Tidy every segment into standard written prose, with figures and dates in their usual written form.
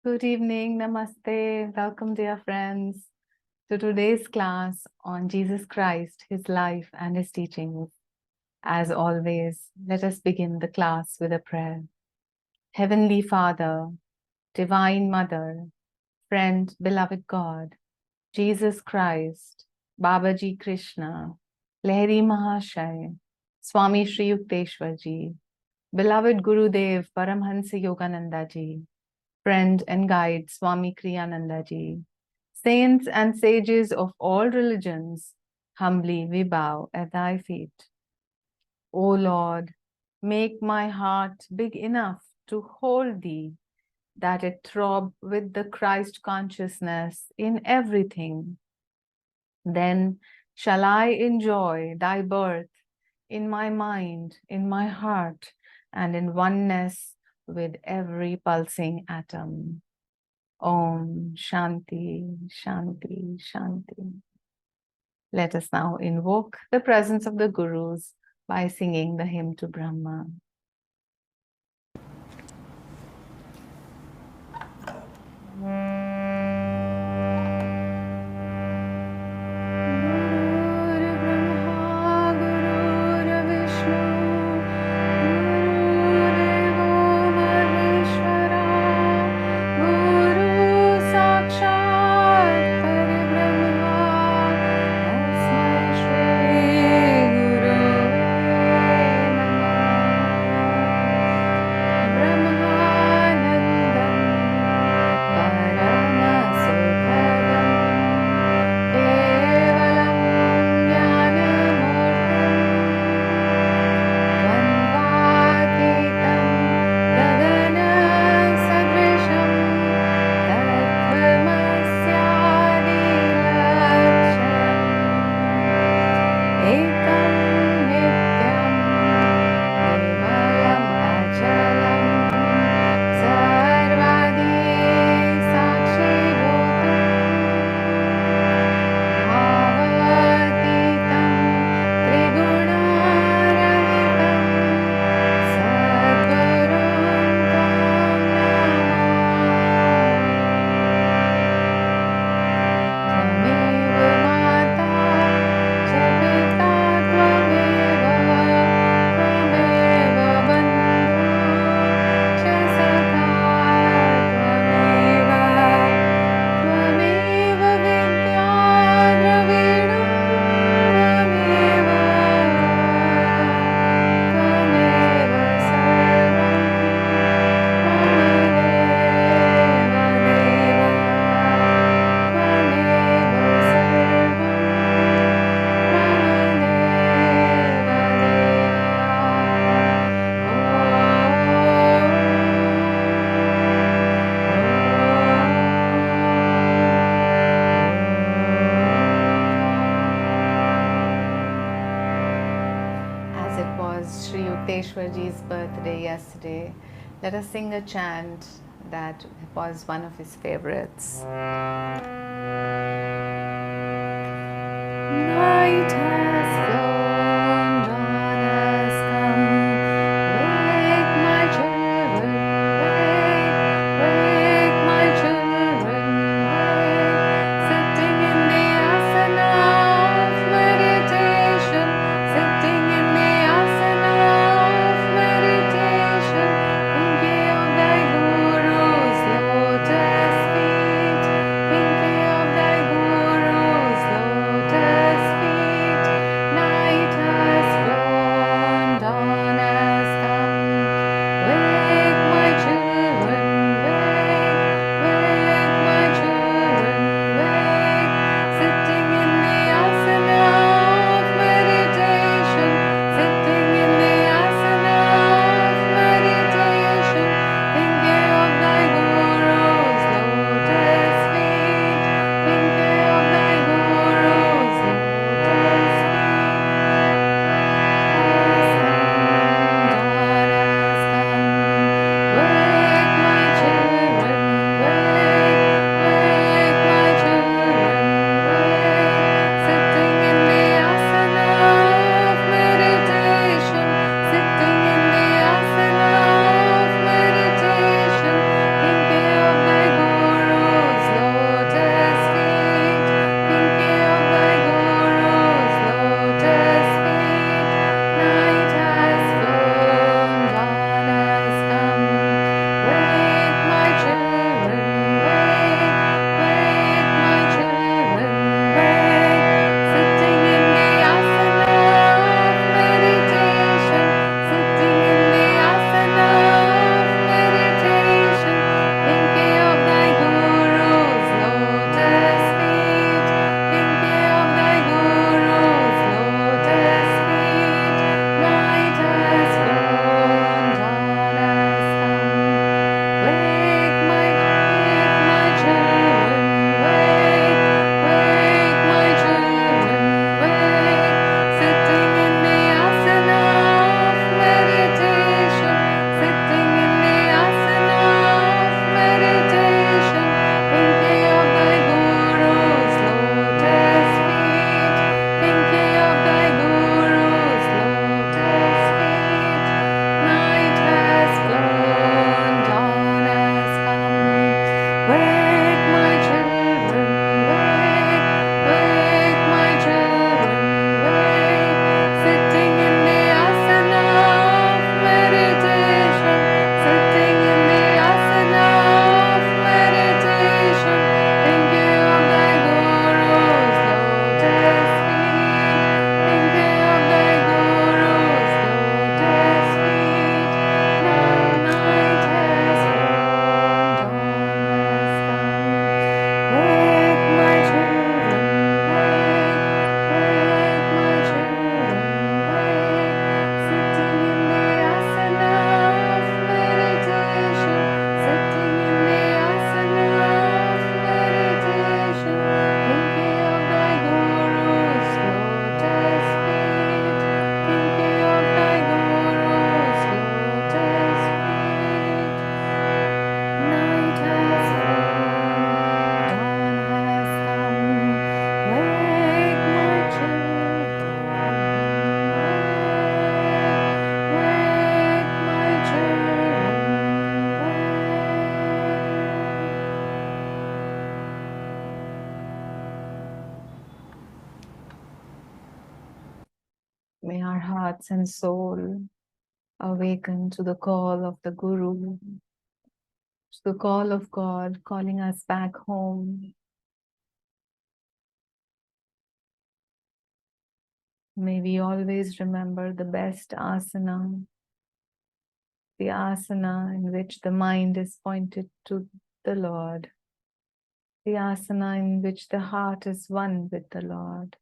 Good evening, namaste. Welcome, dear friends, to today's class on Jesus Christ, his life, and his teachings. As always, let us begin the class with a prayer. Heavenly Father, Divine Mother, friend, beloved God, Jesus Christ, Babaji Krishna, Lahiri Mahashay, Swami Sri Yukteswar Ji, beloved Gurudev Paramhansa Yogananda Ji, friend and guide Swami Kriyananda Ji, saints and sages of all religions, humbly we bow at thy feet. O Lord, make my heart big enough to hold thee, that it throb with the Christ consciousness in everything. Then shall I enjoy thy birth in my mind, in my heart, and in oneness with every pulsing atom. Om Shanti, Shanti, Shanti. Let us now invoke the presence of the Gurus by singing the hymn to Brahma. Ji's birthday yesterday, let us sing a chant that was one of his favorites. Night has flown, dawn has come. Wake, my children, wake, my children, wake. Sitting in the asana of meditation, sitting in the asana of meditation, thinking of thy Guru's lotus feet, thinking of thy Guru's lotus feet. May our hearts and soul awaken to the call of the Guru, to the call of God calling us back home. May we always remember the best asana, the asana in which the mind is pointed to the Lord, the asana in which the heart is one with the Lord,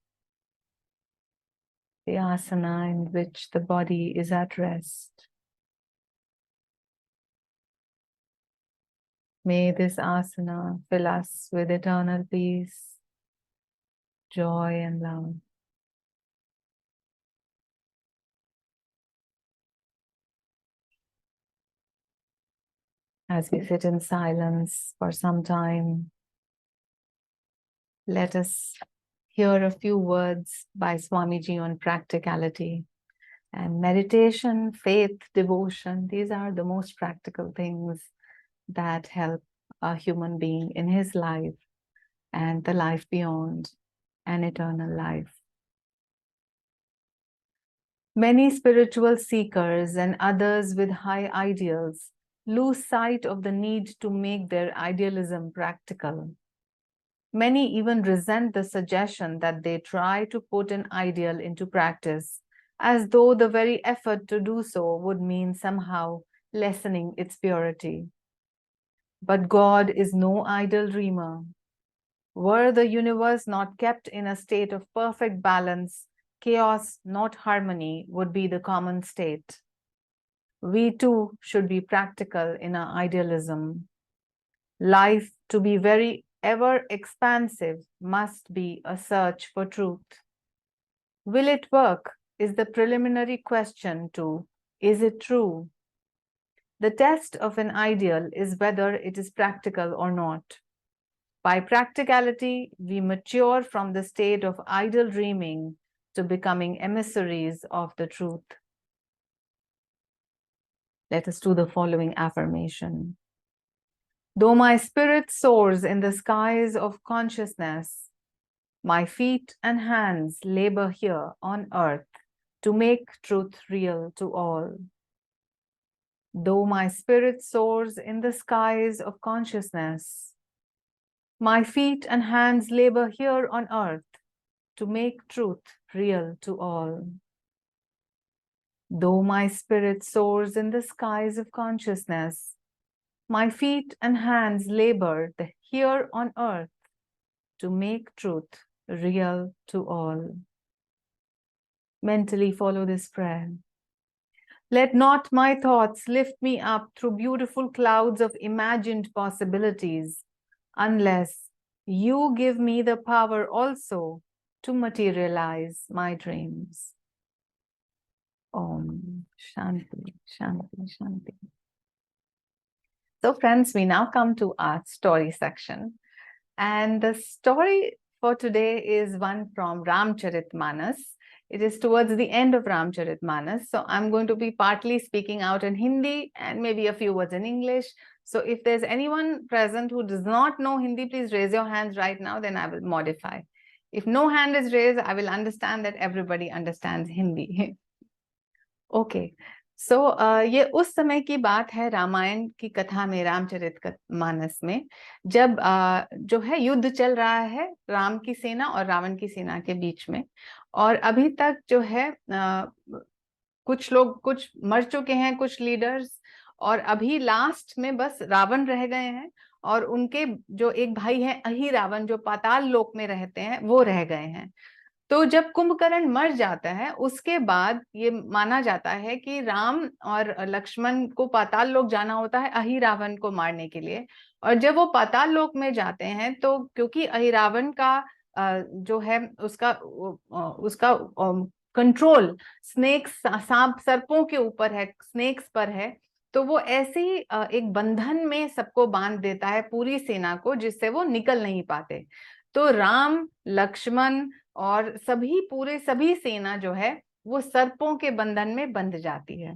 the asana in which the body is at rest. May this asana fill us with eternal peace, joy, and love. As we sit in silence for some time, let us hear a few words by Swamiji on practicality. And meditation, faith, devotion, these are the most practical things that help a human being in his life and the life beyond, an eternal life. Many spiritual seekers and others with high ideals lose sight of the need to make their idealism practical. Many even resent the suggestion that they try to put an ideal into practice, as though the very effort to do so would mean somehow lessening its purity. But God is no idle dreamer. Were the universe not kept in a state of perfect balance, chaos, not harmony, would be the common state. We too should be practical in our idealism. Life, to be very ever expansive, must be a search for truth. Will it work? Is the preliminary question to, is it true? The test of an ideal is whether it is practical or not. By practicality, we mature from the state of idle dreaming to becoming emissaries of the truth. Let us do the following affirmation. Though my spirit soars in the skies of consciousness, my feet and hands labor here on earth to make truth real to all. Though my spirit soars in the skies of consciousness, my feet and hands labor here on earth to make truth real to all. Though my spirit soars in the skies of consciousness, my feet and hands labor here on earth to make truth real to all. Mentally follow this prayer. Let not my thoughts lift me up through beautiful clouds of imagined possibilities, unless you give me the power also to materialize my dreams. Om Shanti, Shanti, Shanti. So friends, we now come to our story section. And the story for today is one from Ramcharitmanas. It is towards the end of Ramcharitmanas. So I'm going to be partly speaking out in Hindi and maybe a few words in English. So if there's anyone present who does not know Hindi, please raise your hands right now, then I will modify. If no hand is raised, I will understand that everybody understands Hindi. Okay. सो ये उस समय की बात है रामायण की कथा में, रामचरितमानस में, जब जो है युद्ध चल रहा है राम की सेना और रावण की सेना के बीच में। और अभी तक जो है कुछ लोग कुछ मर चुके हैं, कुछ लीडर्स, और अभी लास्ट में बस रावण रह गए हैं और उनके जो एक भाई है अहि रावण, जो पाताल लोक में रहते हैं, वो रह गए हैं। तो जब कुंभकर्ण मर जाता है उसके बाद ये माना जाता है कि राम और लक्ष्मण को पाताल लोक जाना होता है अहिरावण को मारने के लिए। और जब वो पाताल लोक में जाते हैं तो क्योंकि अहिरावण का जो है उसका कंट्रोल स्नेक्स, सांप सर्पों के ऊपर है, स्नेक्स पर है, तो वो ऐसे ही एक बंधन में सबको बांध देता है, पूरी सेना को, जिससे वो निकल नहीं पाते। तो राम, लक्ष्मण और सभी सेना जो है वो सर्पों के बंधन में बंध जाती है।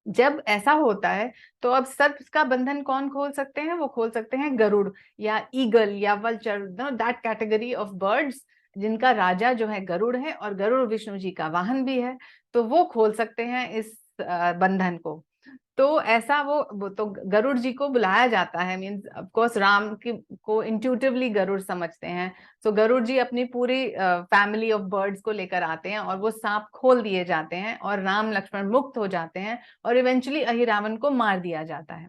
जब ऐसा होता है तो अब सर्प का बंधन कौन खोल सकते हैं? वो खोल सकते हैं गरुड़ या ईगल या vulture, that category of birds जिनका राजा जो है गरुड़ है और गरुड़ विष्णु जी का वाहन भी है, तो वो खोल सकते हैं इस बंधन को। तो ऐसा वो तो गरुड़ जी को बुलाया जाता है, मीन्स ऑफ कोर्स राम की को इंट्यूटिवली गरुड़ समझते हैं। तो गरुड़ जी अपनी पूरी फैमिली ऑफ बर्ड्स को लेकर आते हैं और वो सांप खोल दिए जाते हैं और राम लक्ष्मण मुक्त हो जाते हैं और इवेंचुअली अहिरावण को मार दिया जाता है।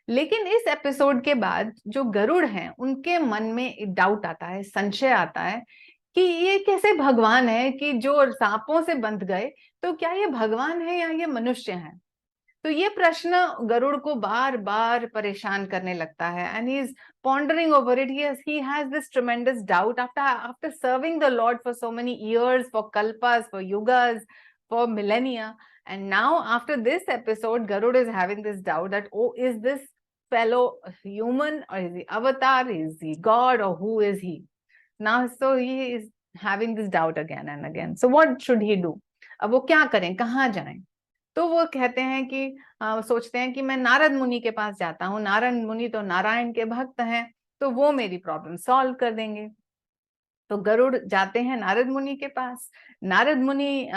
लेकिन इस एपिसोड के बाद जो गरुड़ हैं उनके मन में एक डाउट आता है, संशय आता है कि ये कैसे भगवान है कि जो सांपों से बंध गए, तो क्या ये भगवान है या ये मनुष्य है। तो ये प्रश्न गरुड़ को बार बार परेशान करने लगता है, and he is pondering over it. He has this tremendous doubt after serving the Lord for so many years, for kalpas, for yugas, for millennia, and now after this episode Garud is having this doubt that, oh, is this fellow human or is he avatar, is he God, or who is he now? So he is having this doubt again and again. So what should he do? अब वो क्या करें, कहाँ जाएं? तो वो कहते हैं कि सोचते हैं कि मैं नारद मुनि के पास जाता हूँ, नारद मुनि तो नारायण के भक्त हैं, तो वो मेरी प्रॉब्लम सॉल्व कर देंगे। तो गरुड़ जाते हैं नारद मुनि के पास। नारद मुनि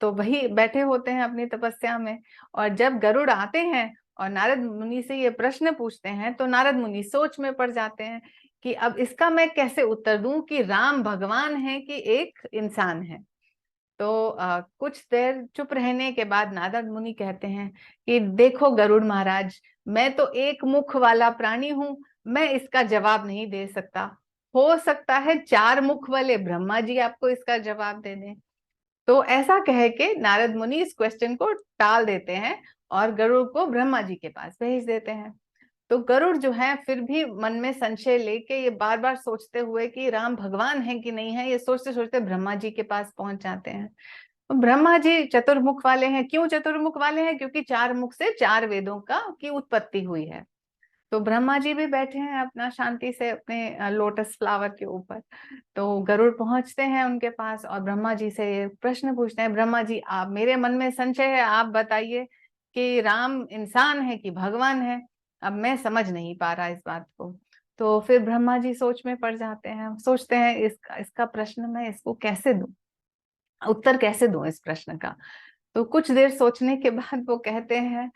तो वही बैठे होते हैं अपनी तपस्या में, और जब गरुड़ आते हैं और नारद मुनि से ये प्रश्न पूछते हैं तो नारद मुनि सोच में पड़ जाते हैं कि अब इसका मैं कैसे उत्तर दूं कि राम भगवान है कि एक इंसान है। तो कुछ देर चुप रहने के बाद नारद मुनि कहते हैं कि देखो गरुड़ महाराज, मैं तो एक मुख वाला प्राणी हूं, मैं इसका जवाब नहीं दे सकता। हो सकता है चार मुख वाले ब्रह्मा जी आपको इसका जवाब दे दें। तो ऐसा कह के नारद मुनि इस क्वेश्चन को टाल देते हैं और गरुड़ को ब्रह्मा जी के पास भेज देते हैं। तो गरुड़ जो है फिर भी मन में संशय लेके ये बार बार सोचते हुए कि राम भगवान है कि नहीं है, ये सोचते सोचते ब्रह्मा जी के पास पहुंच जाते हैं। तो ब्रह्मा जी चतुर्मुख वाले हैं। क्यों चतुर्मुख वाले हैं? क्योंकि चार मुख से चार वेदों की उत्पत्ति हुई है। तो ब्रह्मा जी भी बैठे हैं अपना शांति से अपने लोटस फ्लावर के ऊपर। तो गरुड़ पहुंचते हैं उनके पास और ब्रह्मा जी से ये प्रश्न पूछते हैं, ब्रह्मा जी आप, मेरे मन में संशय है, आप बताइए कि राम इंसान है कि भगवान है, अब मैं समझ नहीं पा रहा इस बात को। तो फिर ब्रह्मा जी सोच में पड़ जाते हैं, सोचते हैं इसका प्रश्न मैं इसको कैसे दूं, उत्तर कैसे दूं इस प्रश्न का। तो कुछ देर सोचने के बाद वो कहते हैं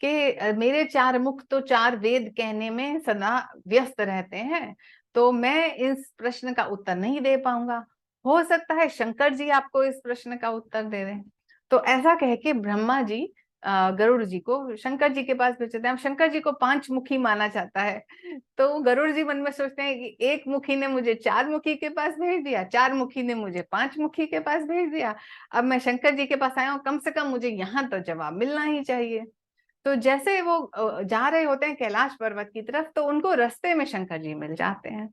कि मेरे चार मुख तो चार वेद कहने में सदा व्यस्त रहते हैं, तो मैं इस प्रश्न का उत्तर नहीं दे पाऊंगा। हो सकता है शंकर जी आपको इस प्रश्न का उत्तर दे दें। तो ऐसा कह के ब्रह्मा जी गरुड़ जी को शंकर जी के पास भेजते हैं। शंकर जी को पांच मुखी माना जाता है। तो गरुड़ जी मन में सोचते हैं कि एक मुखी ने मुझे चार मुखी के पास भेज दिया, चार मुखी ने मुझे पांच मुखी के पास भेज दिया, अब मैं शंकर जी के पास आया हूँ, कम से कम मुझे यहाँ तो जवाब मिलना ही चाहिए। तो जैसे वो जा रहे होते हैं कैलाश पर्वत की तरफ, तो उनको रास्ते में शंकर जी मिल जाते हैं।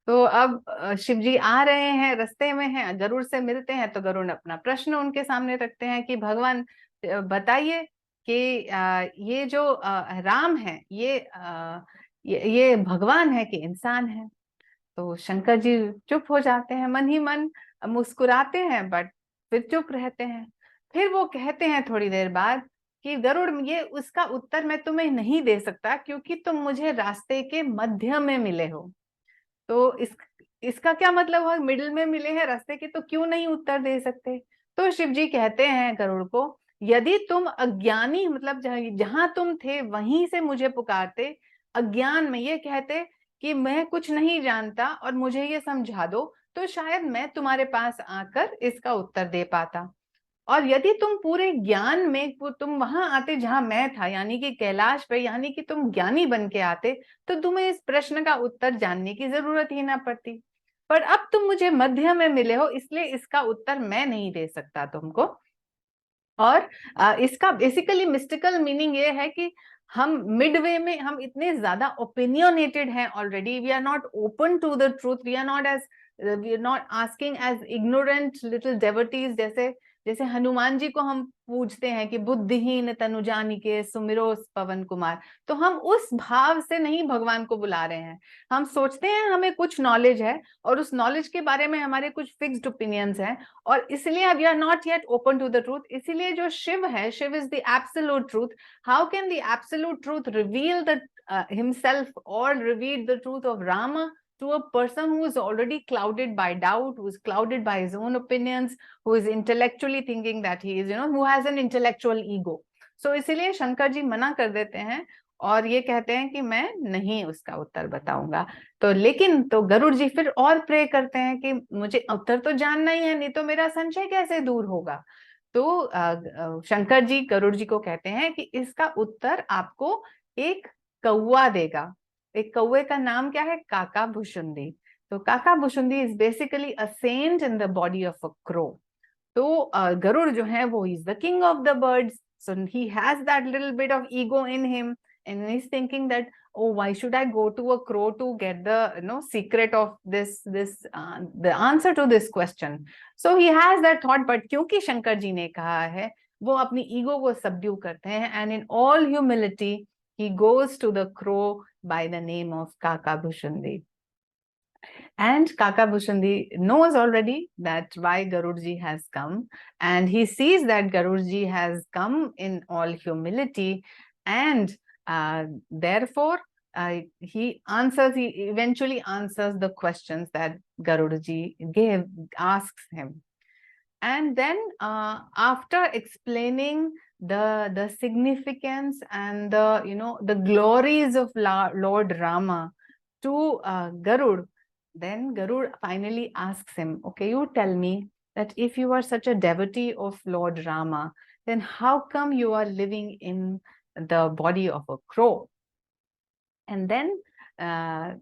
तो अब शिव जी आ रहे हैं, रास्ते में हैं, गरुड़ से मिलते हैं, तो गरुड़ अपना प्रश्न उनके सामने रखते हैं कि भगवान बताइए कि ये जो राम है ये भगवान है कि इंसान है। तो शंकर जी चुप हो जाते हैं, मन ही मन मुस्कुराते हैं, बट फिर चुप रहते हैं। फिर वो कहते हैं थोड़ी देर बाद कि गरुड़, ये उसका उत्तर मैं तुम्हें नहीं दे सकता क्योंकि तुम मुझे रास्ते के मध्य में मिले हो। तो इसका क्या मतलब हुआ? मिडिल में मिले हैं रास्ते के, तो क्यों नहीं उत्तर दे सकते? तो शिव जी कहते हैं गरुड़ को, यदि तुम अज्ञानी, मतलब जहां तुम थे वहीं से मुझे पुकारते, अज्ञान में ये कहते कि मैं कुछ नहीं जानता और मुझे ये समझा दो, तो शायद मैं तुम्हारे पास आकर इसका उत्तर दे पाता। और यदि तुम पूरे ज्ञान में तुम वहां आते जहां मैं था, यानी कि कैलाश पे, यानी कि तुम ज्ञानी बन के आते, तो तुम्हें इस प्रश्न का उत्तर जानने की जरूरत ही ना पड़ती। पर अब तुम मुझे मध्य में मिले हो, इसलिए इसका उत्तर मैं नहीं दे सकता तुमको। और इसका बेसिकली मिस्टिकल मीनिंग ये है कि हम मिडवे में, हम इतने ज्यादा ओपिनियनेटेड हैं already, we are not open to the truth, we are not asking as ignorant little devotees, जैसे जैसे हनुमान जी को हम पूछते हैं कि बुद्धिहीन तनु जानिके सुमिरो पवन कुमार। तो हम उस भाव से नहीं भगवान को बुला रहे हैं। हम सोचते हैं हमें कुछ नॉलेज है और उस नॉलेज के बारे में हमारे कुछ फिक्स्ड ओपिनियंस हैं, और इसलिए we are not yet open to the truth. इसीलिए जो शिव है, Shiva is the absolute truth. How can the absolute truth reveal the himself or reveal the truth of Rama to a person who is already clouded by doubt, who is clouded by his own opinions, who is intellectually thinking that he is, who has an intellectual ego. So इसलिए शंकर जी मना कर देते हैं और ये कहते हैं कि मैं नहीं उसका उत्तर बताऊंगा। तो लेकिन तो गरुड़ जी फिर और प्रे करते हैं कि मुझे उत्तर तो जानना ही है, नहीं तो मेरा संशय कैसे दूर होगा। तो शंकर जी गरुड़ जी को कहते हैं कि इसका उत्तर आपको एक कौवा देगा। एक कौवे का नाम क्या है? काका भुशुंडी। तो Kaka Bhushundi is basically a saint in the body of a crow. तो गरुड़ जो है वो is the king of the birds, so he has that little bit of ego in him and he's thinking that, oh, why should I go to a crow to get the secret of this the answer to this question. So he has that thought, but क्योंकि शंकर जी ने कहा है, वो अपनी ego को subdue करते हैं, and in all humility he goes to the crow by the name of Kaka Bhushundi. And Kaka Bhushundi knows already that why Garudji has come, and he sees that Garudji has come in all humility, and therefore he eventually answers the questions that Garudji asks him. And then after explaining the significance and the glories of Lord Rama to Garud, then Garud finally asks him, okay, you tell me that if you are such a devotee of Lord Rama, then how come you are living in the body of a crow? And then now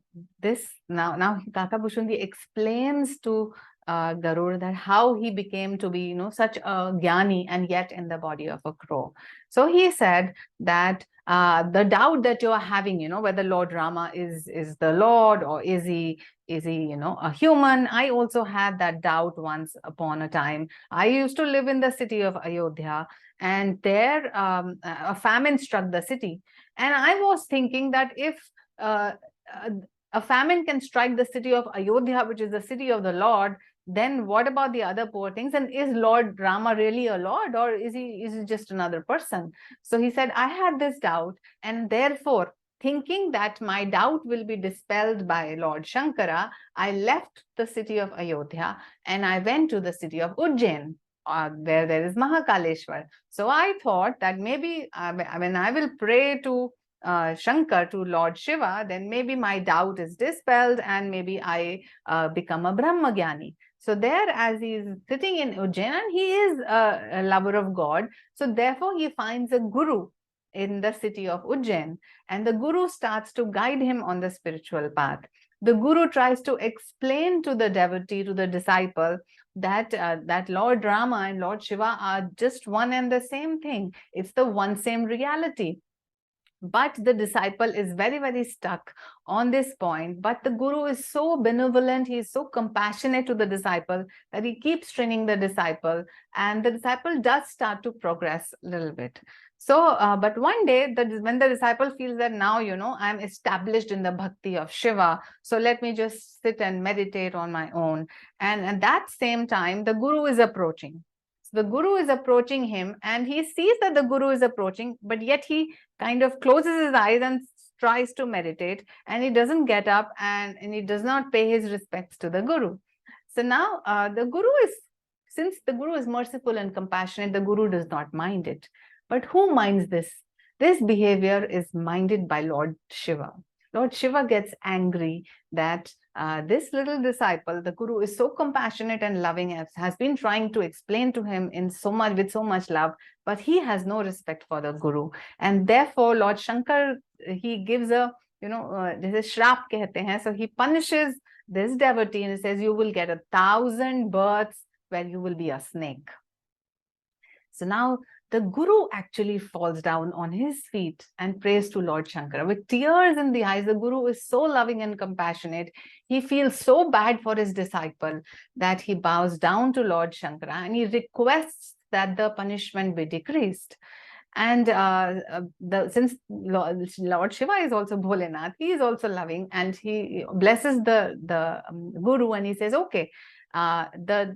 Kaka Bhushundi explains to Garud that how he became to be, such a jnani and yet in the body of a crow. So he said that the doubt that you are having, whether Lord Rama is the Lord or is he, a human. I also had that doubt once upon a time. I used to live in the city of Ayodhya, and there a famine struck the city. And I was thinking that if a famine can strike the city of Ayodhya, which is the city of the Lord, then what about the other poor things? And is Lord Rama really a Lord, or is he just another person? So he said, I had this doubt, and therefore, thinking that my doubt will be dispelled by Lord Shankara, I left the city of Ayodhya and I went to the city of Ujjain, where there is Mahakaleshwar. So I thought that maybe when I will pray to Shankar, to Lord Shiva, then maybe my doubt is dispelled and maybe I become a Brahmagyani. So there, as he is sitting in Ujjain, he is a lover of God. So therefore, he finds a guru in the city of Ujjain, and the guru starts to guide him on the spiritual path. The guru tries to explain to the devotee, to the disciple, that that Lord Rama and Lord Shiva are just one and the same thing. It's the one same reality. But the disciple is very, very stuck on this point. But the guru is so benevolent, he is so compassionate to the disciple that he keeps training the disciple, and the disciple does start to progress a little bit. So, but one day, when the disciple feels that now, I'm established in the bhakti of Shiva, so let me just sit and meditate on my own. And at that same time, the guru is approaching. So the guru is approaching him, and he sees that the guru is approaching, but yet he kind of closes his eyes and tries to meditate, and he doesn't get up and he does not pay his respects to the guru. So now the guru since the guru is merciful and compassionate, the guru does not mind it. But who minds this? This behavior is minded by Lord Shiva. Lord Shiva gets angry that this little disciple, the guru, is so compassionate and loving, has been trying to explain to him with so much love, but he has no respect for the guru. And therefore, Lord Shankar, he gives this is shrap kehte hain. So he punishes this devotee and says, you will get 1,000 births where you will be a snake. So now the guru actually falls down on his feet and prays to Lord Shankara. With tears in the eyes, the guru is so loving and compassionate. He feels so bad for his disciple that he bows down to Lord Shankara and he requests that the punishment be decreased. And since Lord Shiva is also Bholenath, he is also loving, and he blesses the guru, and he says, okay, the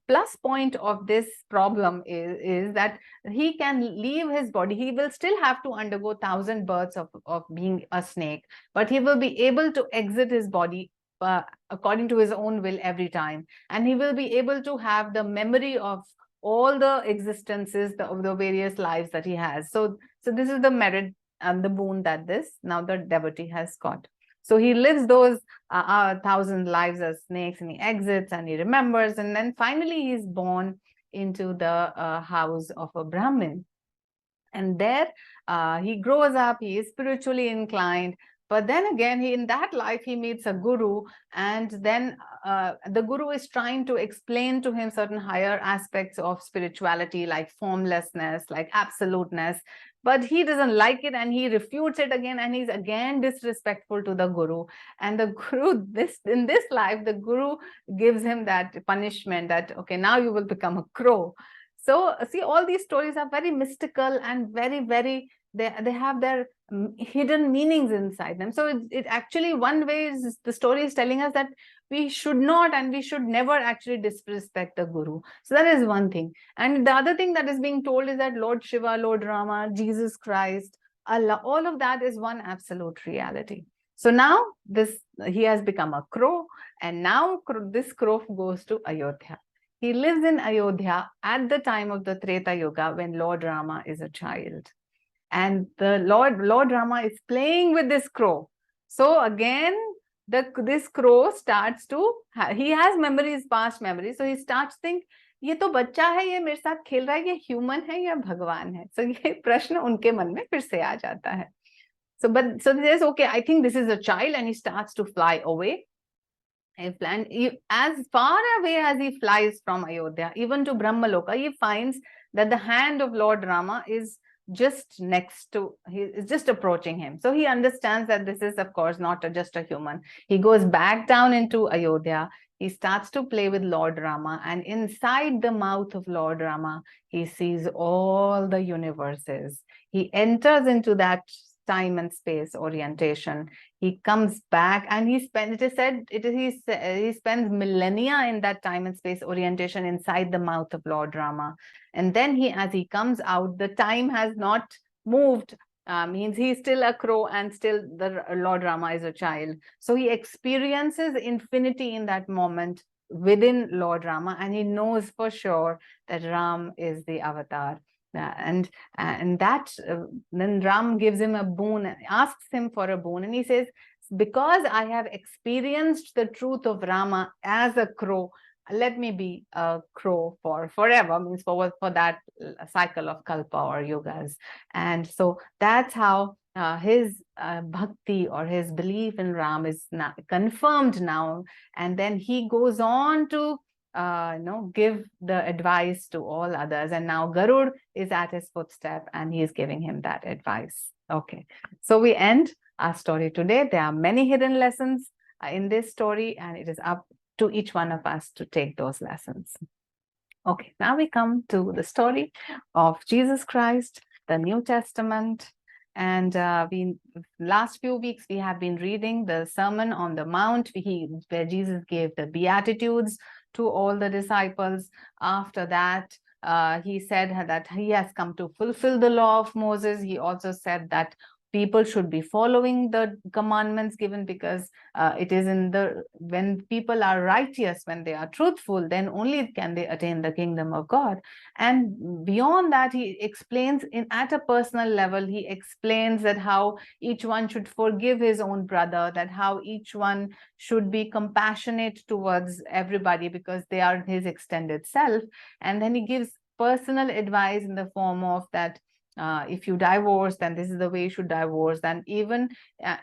plus point of this problem is that he can leave his body. He will still have to undergo 1,000 births of being a snake, but he will be able to exit his body according to his own will every time, and he will be able to have the memory of all the existences of the various lives that he has. So this is the merit and the boon that this now the devotee has got. So he lives those 1,000 lives as snakes, and he exits and he remembers, and then finally he is born into the house of a Brahmin. And there he grows up, he is spiritually inclined. But then again, in that life, he meets a guru, and then the guru is trying to explain to him certain higher aspects of spirituality, like formlessness, like absoluteness. But he doesn't like it, and he refutes it again, and he's again disrespectful to the guru. And the guru, in this life, the guru gives him that punishment that, okay, now you will become a crow. So see, all these stories are very mystical and very, they have their hidden meanings inside them. So it actually, one way is the story is telling us that we should not and we should never actually disrespect the guru. So that is one thing. And the other thing that is being told is that Lord Shiva, Lord Rama, Jesus Christ, Allah, all of that is one absolute reality. So now he has become a crow, and now this crow goes to Ayodhya. He lives in Ayodhya at the time of the Treta Yuga, when Lord Rama is a child. And the Lord Rama is playing with this crow. So again, this crow starts to, he has memories, past memories. So he starts to think, ये तो बच्चा है, ये मेरे साथ खेल रहा है, ये ह्यूमन है या भगवान है. So ये प्रश्न उनके मन में फिर से आ जाता है. So he says, okay, I think this is a child, and he starts to fly away. As far away as he flies from Ayodhya, even to Brahmaloka, he finds that the hand of Lord Rama is just next to, he is just approaching him. So he understands that this is, of course, not just a human. He goes back down into Ayodhya. He starts to play with Lord Rama, and inside the mouth of Lord Rama, he sees all the universes. He enters into that time and space orientation. He comes back, and he spends, it is said, he spends millennia in that time and space orientation inside the mouth of Lord Rama. And then as he comes out, the time has not moved. Means he's still a crow, and still the Lord Rama is a child. So he experiences infinity in that moment within Lord Rama, and he knows for sure that Ram is the avatar. And that then Ram gives him a boon, asks him for a boon, and he says, because I have experienced the truth of Rama as a crow, let me be a crow for forever, means for that cycle of kalpa or yugas. And so that's how his bhakti or his belief in Ram is now confirmed now. And then he goes on to give the advice to all others. And now Garud is at his footstep, and he is giving him that advice. Okay, so we end our story today. There are many hidden lessons in this story, and it is up to each one of us to take those lessons. Okay, now we come to the story of Jesus Christ, the New Testament. And last few weeks we have been reading the Sermon on the Mount, where Jesus gave the Beatitudes to all the disciples. After that, he said that he has come to fulfill the law of Moses. He also said that people should be following the commandments given, because it is when people are righteous, when they are truthful, then only can they attain the kingdom of God. And beyond that, he explains at a personal level, he explains that how each one should forgive his own brother, that how each one should be compassionate towards everybody because they are his extended self. And then he gives personal advice in the form of that, if you divorce, then this is the way you should divorce. And even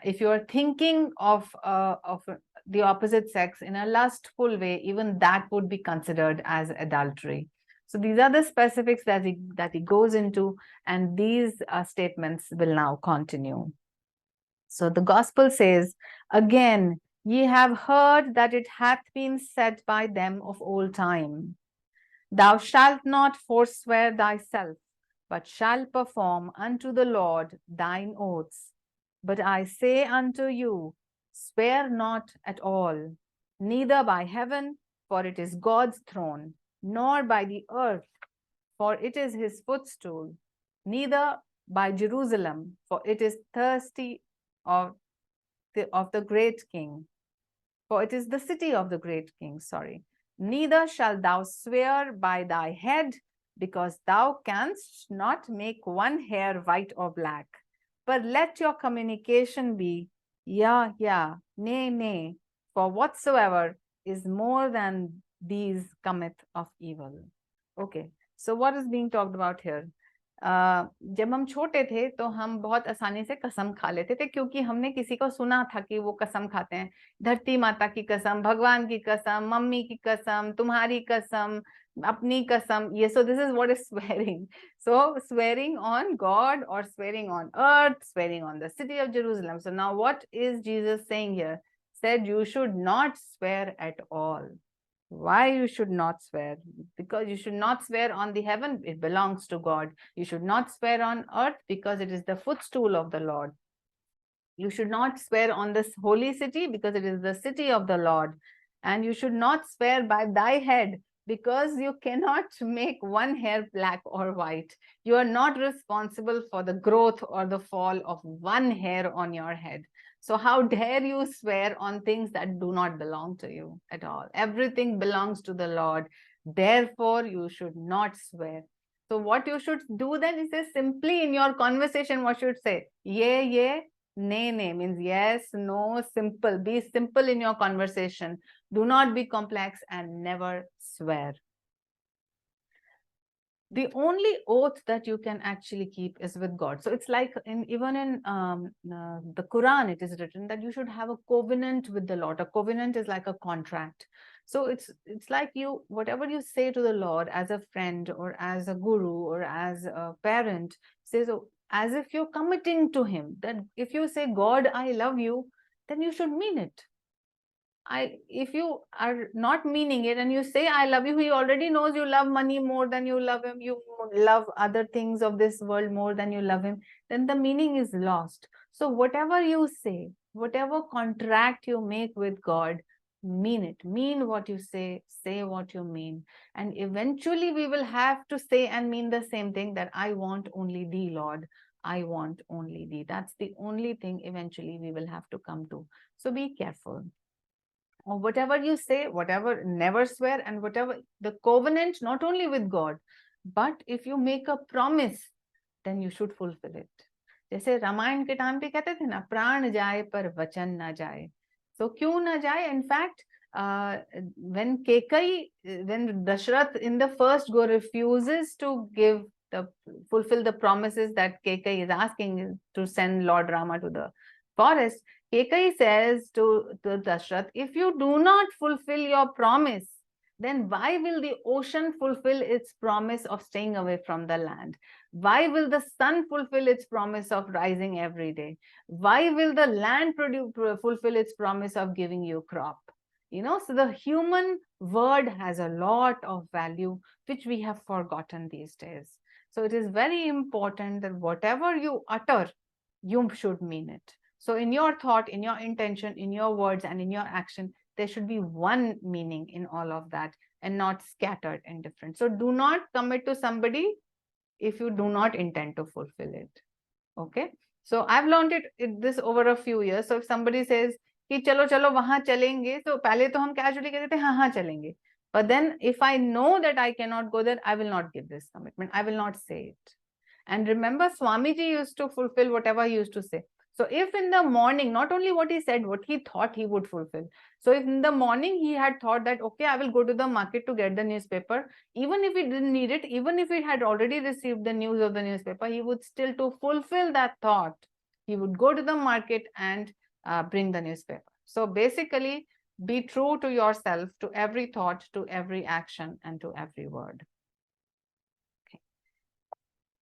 if you are thinking of the opposite sex in a lustful way, even that would be considered as adultery. So these are the specifics that he goes into, and these statements will now continue. So the gospel says, again, ye have heard that it hath been said by them of old time, thou shalt not forswear thyself, but shall perform unto the Lord thine oaths. But I say unto you, swear not at all, neither by heaven, for it is God's throne, nor by the earth, for it is his footstool, neither by Jerusalem, for it is thirsty of the great king. for it is the city of the great king. Neither shalt thou swear by thy head, because thou canst not make one hair white or black. But let your communication be, yeah, yeah, nay, nay, for whatsoever is more than these cometh of evil. Okay, so what is being talked about here? जब हम छोटे थे तो हम बहुत आसानी से कसम खा लेते थे, क्योंकि हमने किसी को सुना था कि वो कसम खाते हैं, धरती माता की कसम, भगवान की कसम, मम्मी की कसम, तुम्हारी कसम, अपनी कसम. ये so this is what is swearing. So swearing on God or swearing on earth, swearing on the city of Jerusalem. So now what is Jesus saying here? Said you should not swear at all. Why you should not swear? Because you should not swear on the heaven, it belongs to God. You should not swear on earth because it is the footstool of the Lord. You should not swear on this holy city because it is the city of the Lord. And you should not swear by thy head because you cannot make one hair black or white. You are not responsible for the growth or the fall of one hair on your head. So how dare you swear on things that do not belong to you at all? Everything belongs to the Lord. Therefore, you should not swear. So what you should do then is say simply in your conversation, what you should say? Yea, yea, nay, nay means yes, no, simple. Be simple in your conversation. Do not be complex and never swear. The only oath that you can actually keep is with God. So it's like even in the Quran, it is written that you should have a covenant with the Lord. A covenant is like a contract. So it's like you, whatever you say to the Lord as a friend or as a guru or as a parent, says as if you're committing to him. That if you say, God, I love you, then you should mean it. If you are not meaning it and you say I love you, he already knows you love money more than you love him, you love other things of this world more than you love him, then the meaning is lost. So whatever you say, whatever contract you make with God, mean it. Mean what you say what you mean. And eventually we will have to say and mean the same thing, that I want only thee, Lord. I want only thee. That's the only thing eventually we will have to come to. So be careful. Or whatever you say, whatever, never swear, and whatever the covenant, not only with God, but if you make a promise, then you should fulfill it. जैसे रामायण के time पे कहते थे ना, प्राण जाए पर वचन ना जाए. So क्यों ना जाए? In fact, when Dashrath in the first go refuses to fulfill the promises that Kekai is asking to send Lord Rama to the forest, Kekai says to Dashrath, if you do not fulfill your promise, then why will the ocean fulfill its promise of staying away from the land? Why will the sun fulfill its promise of rising every day? Why will the land fulfill its promise of giving you crop? So the human word has a lot of value, which we have forgotten these days. So it is very important that whatever you utter, you should mean it. So in your thought, in your intention, in your words, and in your action, there should be one meaning in all of that and not scattered and different. So do not commit to somebody if you do not intend to fulfill it. Okay. So I've learned this over a few years. So if somebody says कि चलो चलो वहां चलेंगे, तो पहले तो हम casually कहते थे हाँ चलेंगे. But then if I know that I cannot go there, I will not give this commitment. I will not say it. And remember, Swami ji used to fulfill whatever he used to say. So if in the morning, not only what he said, what he thought he would fulfill. So if in the morning he had thought that, okay, I will go to the market to get the newspaper, even if he didn't need it, even if he had already received the news of the newspaper, he would still, to fulfill that thought, he would go to the market and bring the newspaper. So basically, be true to yourself, to every thought, to every action, and to every word.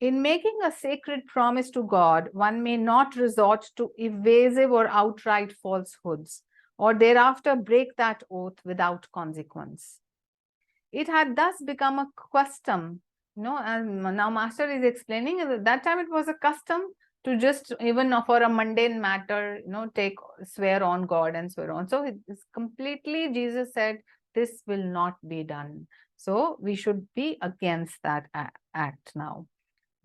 In making a sacred promise to God, one may not resort to evasive or outright falsehoods, or thereafter break that oath without consequence. It had thus become a custom, and now Master is explaining, at that time it was a custom to just, even for a mundane matter, swear on God and swear on. So it's completely, Jesus said, this will not be done. So we should be against that act now.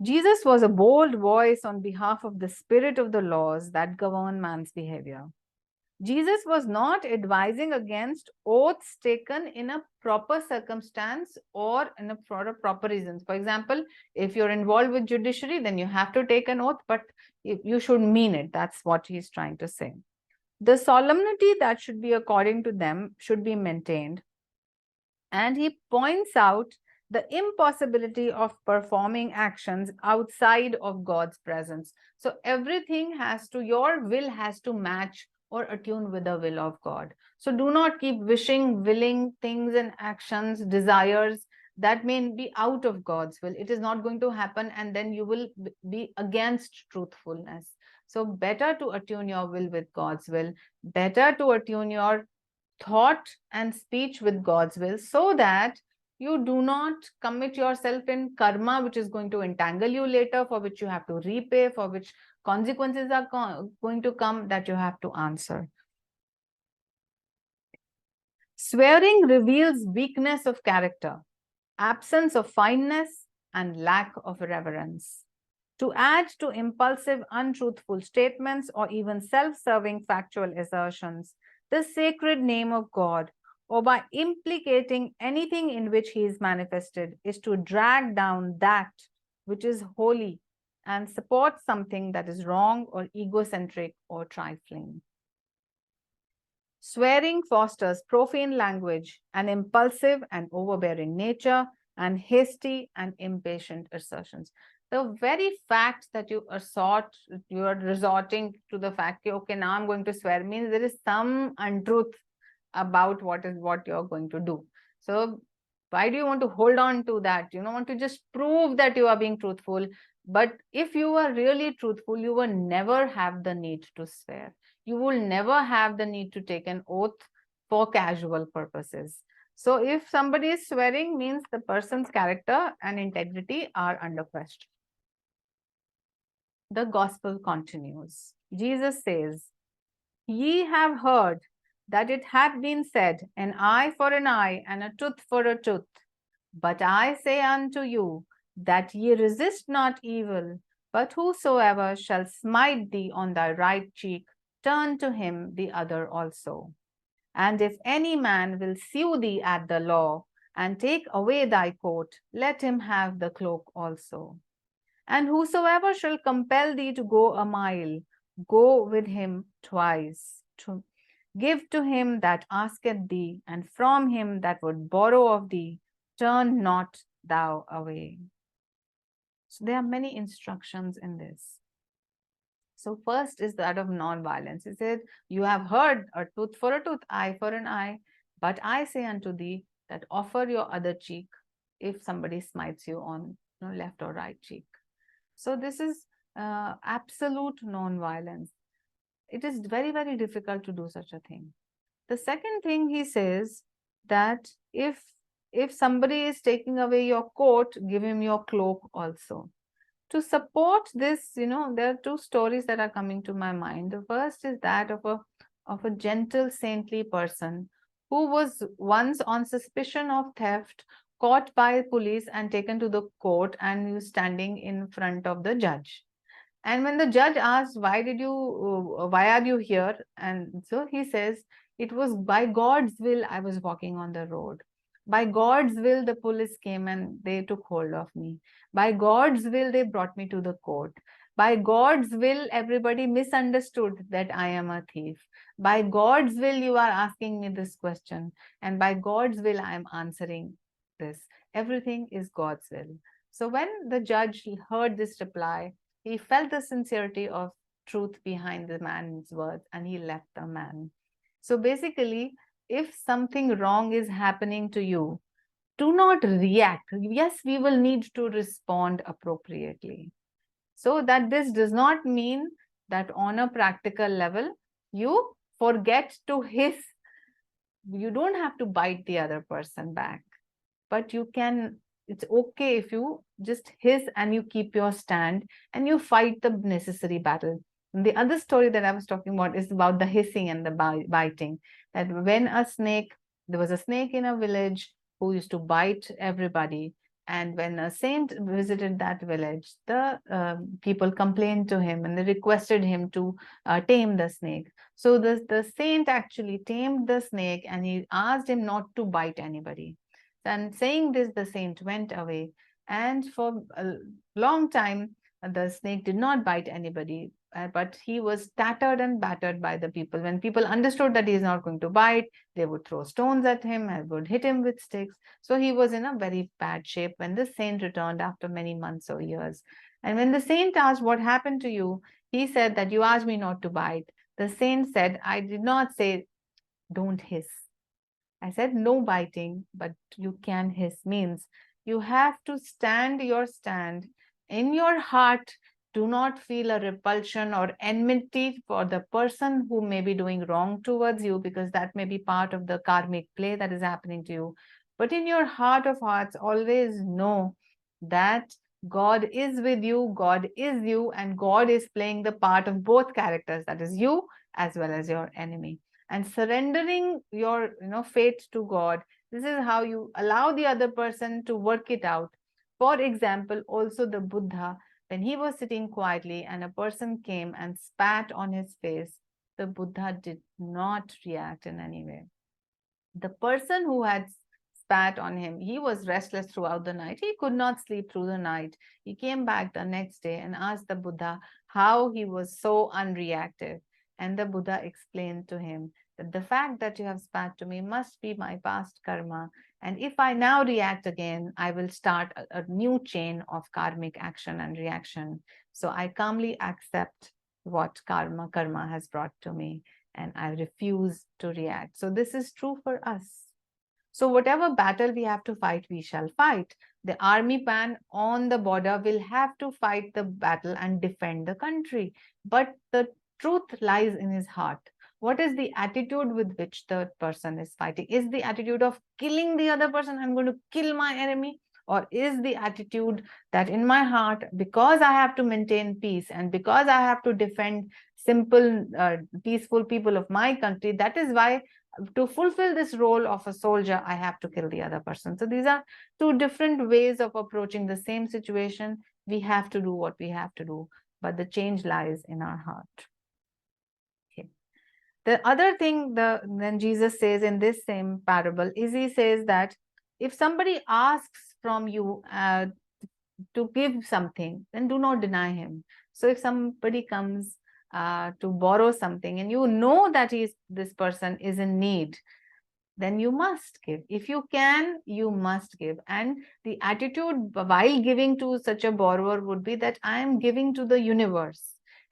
Jesus was a bold voice on behalf of the spirit of the laws that govern man's behavior. Jesus was not advising against oaths taken in a proper circumstance or for a proper reasons. For example, if you're involved with judiciary, then you have to take an oath, but you should mean it. That's what he's trying to say. The solemnity that should be according to them should be maintained. And he points out the impossibility of performing actions outside of God's presence. So everything your will has to match or attune with the will of God. So do not keep willing things and actions, desires that may be out of God's will. It is not going to happen, and then you will be against truthfulness. So better to attune your will with God's will, better to attune your thought and speech with God's will, so that you do not commit yourself in karma, which is going to entangle you later, for which you have to repay, for which consequences are going to come that you have to answer. Swearing reveals weakness of character, absence of fineness, and lack of reverence. To add to impulsive, untruthful statements or even self-serving factual assertions the sacred name of God, or by implicating anything in which he is manifested, is to drag down that which is holy and support something that is wrong or egocentric or trifling. Swearing fosters profane language, an impulsive and overbearing nature, and hasty and impatient assertions. The very fact that you are resorting to the fact, okay, now I'm going to swear, means there is some untruth about what you're going to do. So why do you want to hold on to that? You don't want to just prove that you are being truthful. But if you are really truthful, you will never have the need to swear. You will never have the need to take an oath for casual purposes. So if somebody is swearing, means the person's character and integrity are under question. The gospel continues. Jesus says, "Ye have heard that it hath been said, an eye for an eye, and a tooth for a tooth. But I say unto you, that ye resist not evil, but whosoever shall smite thee on thy right cheek, turn to him the other also. And if any man will sue thee at the law, and take away thy coat, let him have the cloak also. And whosoever shall compel thee to go a mile, go with him twice. Give to him that asketh thee, and from him that would borrow of thee, turn not thou away." So there are many instructions in this. So first is that of non-violence. He said, "You have heard, a tooth for a tooth, eye for an eye. But I say unto thee that offer your other cheek if somebody smites you on left or right cheek." So this is absolute non-violence. It is very, very difficult to do such a thing. The second thing he says, that if somebody is taking away your coat, give him your cloak also. To support this, there are two stories that are coming to my mind. The first is that of a gentle, saintly person who was once on suspicion of theft, caught by police and taken to the court, and he was standing in front of the judge. And when the judge asked, why are you here? And so he says, it was by God's will I was walking on the road. By God's will, the police came and they took hold of me. By God's will, they brought me to the court. By God's will, everybody misunderstood that I am a thief. By God's will, you are asking me this question. And by God's will, I am answering this. Everything is God's will. So when the judge heard this reply, he felt the sincerity of truth behind the man's words, and he left the man. So basically, if something wrong is happening to you, do not react. Yes, we will need to respond appropriately. So that this does not mean that on a practical level, you forget to hiss. You don't have to bite the other person back, but you can. It's okay if you just hiss and you keep your stand and you fight the necessary battle. And the other story that I was talking about is about the hissing and the biting. That when there was a snake in a village who used to bite everybody. And when a saint visited that village, the people complained to him and they requested him to tame the snake. So the saint actually tamed the snake and he asked him not to bite anybody. And saying this, the saint went away. And for a long time, the snake did not bite anybody, but he was tattered and battered by the people. When people understood that he is not going to bite, they would throw stones at him and would hit him with sticks. So he was in a very bad shape when the saint returned after many months or years. And when the saint asked, "What happened to you?" he said that, "You asked me not to bite." The saint said, "I did not say don't hiss. I said no biting, but you can hiss." Means you have to stand your stand. In your heart, do not feel a repulsion or enmity for the person who may be doing wrong towards you, because that may be part of the karmic play that is happening to you. But in your heart of hearts, always know that God is with you, God is you, and God is playing the part of both characters, that is you as well as your enemy. And surrendering your fate to God, this is how you allow the other person to work it out. For example, also the Buddha, when he was sitting quietly and a person came and spat on his face, the Buddha did not react in any way. The person who had spat on him, he was restless throughout the night. He could not sleep through the night. He came back the next day and asked the Buddha how he was so unreactive. And the Buddha explained to him that the fact that you have spat to me must be my past karma. And if I now react again, I will start a new chain of karmic action and reaction. So I calmly accept what karma has brought to me, and I refuse to react. So this is true for us. So whatever battle we have to fight, we shall fight. The army man on the border will have to fight the battle and defend the country. But the truth lies in his heart. What is the attitude with which the person is fighting? Is the attitude of killing the other person? I'm going to kill my enemy. Or is the attitude that in my heart, because I have to maintain peace and because I have to defend simple, peaceful people of my country, that is why to fulfill this role of a soldier, I have to kill the other person. So these are two different ways of approaching the same situation. We have to do what we have to do, but the change lies in our heart. Okay. The other thing then Jesus says in this same parable is he says that if somebody asks from you to give something, then do not deny him. So if somebody comes to borrow something and you know that this person is in need, then you must give. If you can, you must give. And the attitude while giving to such a borrower would be that I am giving to the universe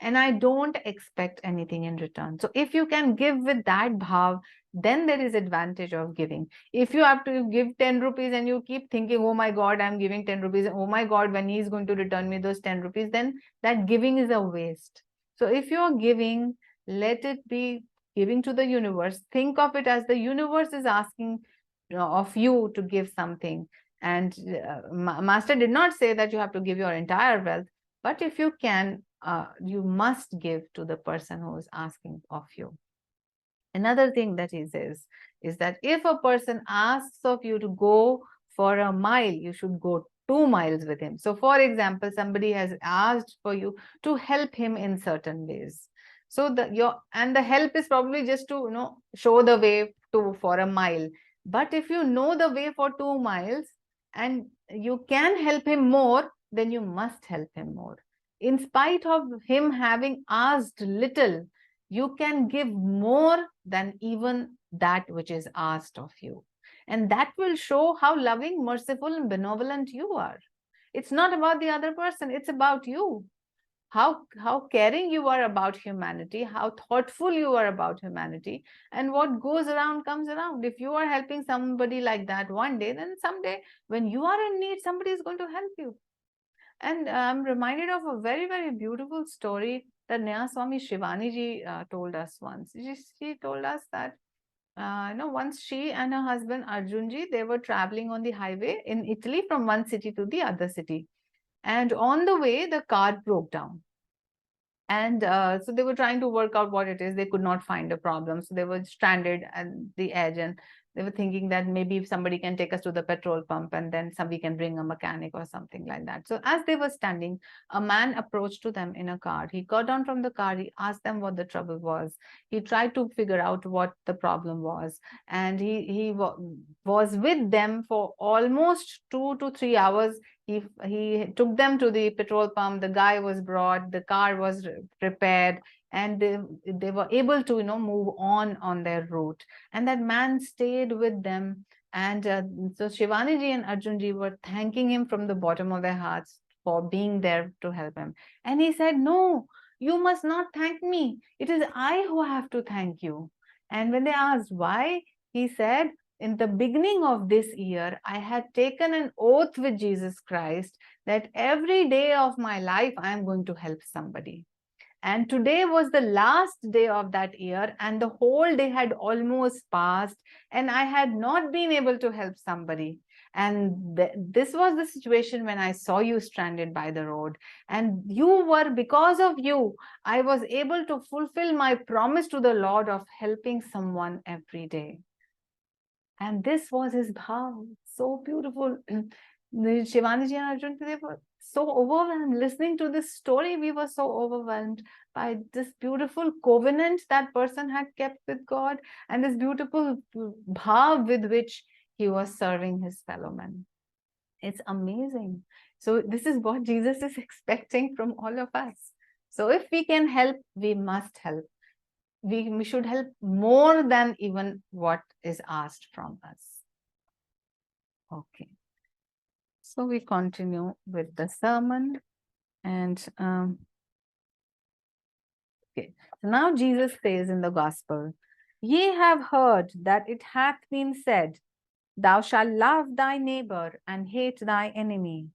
and I don't expect anything in return. So if you can give with that bhav, then there is advantage of giving. If you have to give 10 rupees and you keep thinking, oh my God, I'm giving 10 rupees. Oh my God, when he's going to return me those 10 rupees, then that giving is a waste. So if you're giving, let it be giving to the universe. Think of it as the universe is asking of you to give something. And Master did not say that you have to give your entire wealth, but if you can, you must give to the person who is asking of you. Another thing that he says is that if a person asks of you to go for a mile, you should go 2 miles with him. So for example, somebody has asked for you to help him in certain ways. So the help is probably just to show the way for a mile. But if you know the way for 2 miles and you can help him more, then you must help him more. In spite of him having asked little, you can give more than even that which is asked of you. And that will show how loving, merciful, and benevolent you are. It's not about the other person, it's about you. How caring you are about humanity, how thoughtful you are about humanity, and what goes around comes around. If you are helping somebody like that one day, then someday when you are in need, somebody is going to help you. And I'm reminded of a very, very beautiful story that Swami Shivani ji told us once. She told us that once she and her husband Arjunji, they were traveling on the highway in Italy from one city to the other city. And on the way, the car broke down. And so they were trying to work out what it is. They could not find a problem. So they were stranded at the edge, and they were thinking that maybe if somebody can take us to the petrol pump, and then somebody can bring a mechanic or something like that. So as they were standing, a man approached to them in a car. He got down from the car. He asked them what the trouble was. He tried to figure out what the problem was. And he was with them for almost 2 to 3 hours. He took them to the petrol pump. The guy was brought, the car was repaired, and they were able to move on their route. And that man stayed with them. And so Shivaniji and Arjunji were thanking him from the bottom of their hearts for being there to help him. And he said, "No, you must not thank me. It is I who have to thank you." And when they asked why, he said, "In the beginning of this year, I had taken an oath with Jesus Christ that every day of my life, I am going to help somebody. And today was the last day of that year, and the whole day had almost passed, and I had not been able to help somebody. And this was the situation when I saw you stranded by the road. And because of you, I was able to fulfill my promise to the Lord of helping someone every day." And this was his bhav. So beautiful. Shivaniji and Arjun, they were so overwhelmed. Listening to this story, we were so overwhelmed by this beautiful covenant that person had kept with God, and this beautiful bhav with which he was serving his fellow men. It's amazing. So this is what Jesus is expecting from all of us. So if we can help, we must help. We should help more than even what is asked from us. Okay. So we continue with the sermon. And okay. So now Jesus says in the gospel, "Ye have heard that it hath been said, Thou shalt love thy neighbor and hate thy enemy.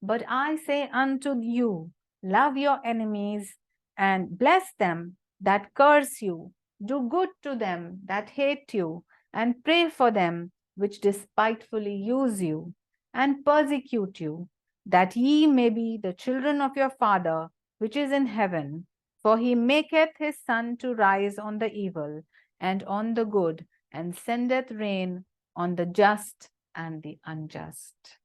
But I say unto you, love your enemies and bless them that curse you. Do good to them that hate you, and pray for them which despitefully use you and persecute you, that ye may be the children of your Father which is in heaven. For he maketh his sun to rise on the evil and on the good, and sendeth rain on the just and the unjust."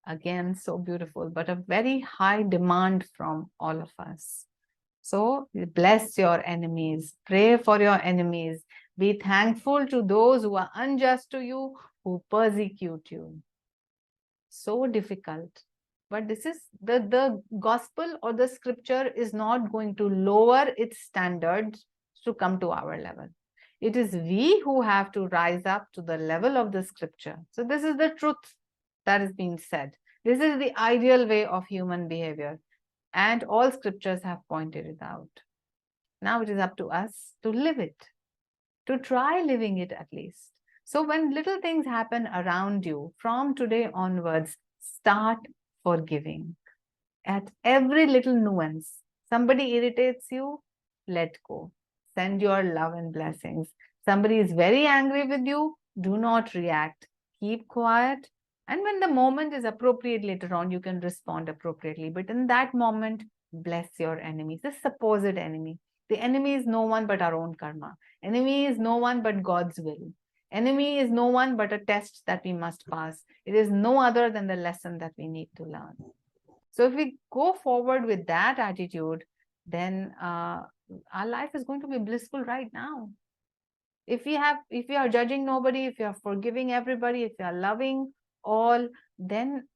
Again, so beautiful, but a very high demand from all of us. So bless your enemies, pray for your enemies, be thankful to those who are unjust to you, who persecute you. So difficult. But this is the gospel or the scripture is not going to lower its standards to come to our level. It is we who have to rise up to the level of the scripture. So this is the truth that is being said. This is the ideal way of human behavior. And all scriptures have pointed it out. Now it is up to us to live it, to try living it at least. So when little things happen around you, from today onwards, start forgiving. At every little nuance, somebody irritates you, let go. Send your love and blessings. Somebody is very angry with you, do not react. Keep quiet. And when the moment is appropriate later on, you can respond appropriately. But in that moment, bless your enemies, the supposed enemy. The enemy is no one but our own karma. Enemy is no one but God's will. Enemy is no one but a test that we must pass. It is no other than the lesson that we need to learn. So if we go forward with that attitude, then our life is going to be blissful right now. If we are judging nobody, if we are forgiving everybody, if we are loving all, then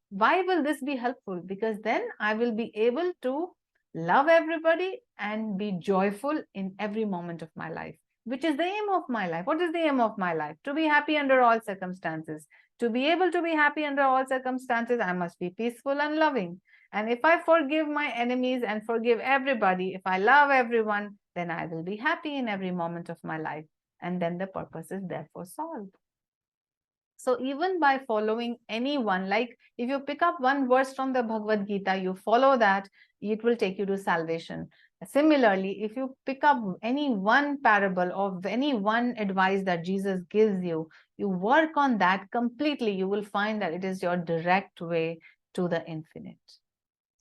why will this be helpful? Because then I will be able to love everybody and be joyful in every moment of my life, which is the aim of my life. What is the aim of my life? To be happy under all circumstances. To be able to be happy under all circumstances, I must be peaceful and loving. And if I forgive my enemies and forgive everybody, if I love everyone, then I will be happy in every moment of my life. And then the purpose is therefore solved. So even by following anyone, like if you pick up one verse from the Bhagavad Gita, you follow that, it will take you to salvation. Similarly, if you pick up any one parable or any one advice that Jesus gives you, you work on that completely, you will find that it is your direct way to the infinite.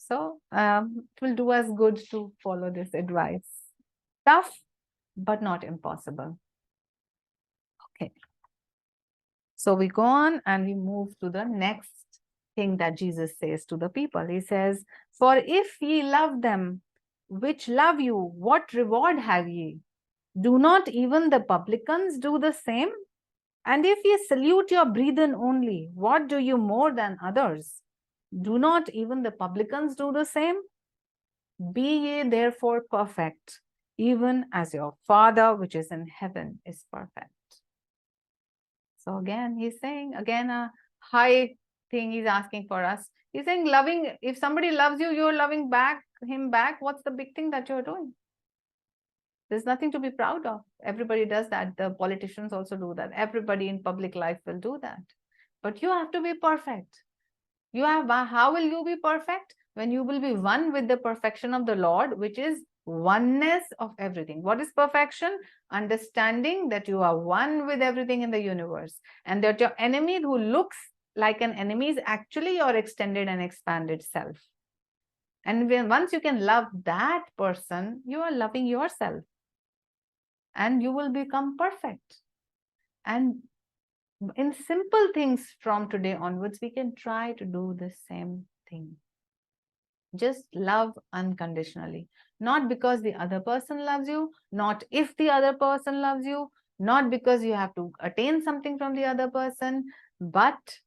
So it will do us good to follow this advice. Tough, but not impossible. Okay. So we go on and we move to the next thing that Jesus says to the people. He says, "For if ye love them which love you, what reward have ye? Do not even the publicans do the same? And if ye salute your brethren only, what do you more than others? Do not even the publicans do the same? Be ye therefore perfect, even as your Father which is in heaven is perfect." So again, he's saying, again, a high thing he's asking for us. He's saying, loving, if somebody loves you, you're loving him back. What's the big thing that you're doing? There's nothing to be proud of. Everybody does that. The politicians also do that. Everybody in public life will do that. But you have to be perfect. How will you be perfect? When you will be one with the perfection of the Lord, which is oneness of everything. What is perfection? Understanding that you are one with everything in the universe, and that your enemy who looks like an enemy is actually your extended and expanded self. And once you can love that person, you are loving yourself, and you will become perfect. And in simple things from today onwards, we can try to do the same thing. Just love unconditionally. Not because the other person loves you, not if the other person loves you, not because you have to attain something from the other person, but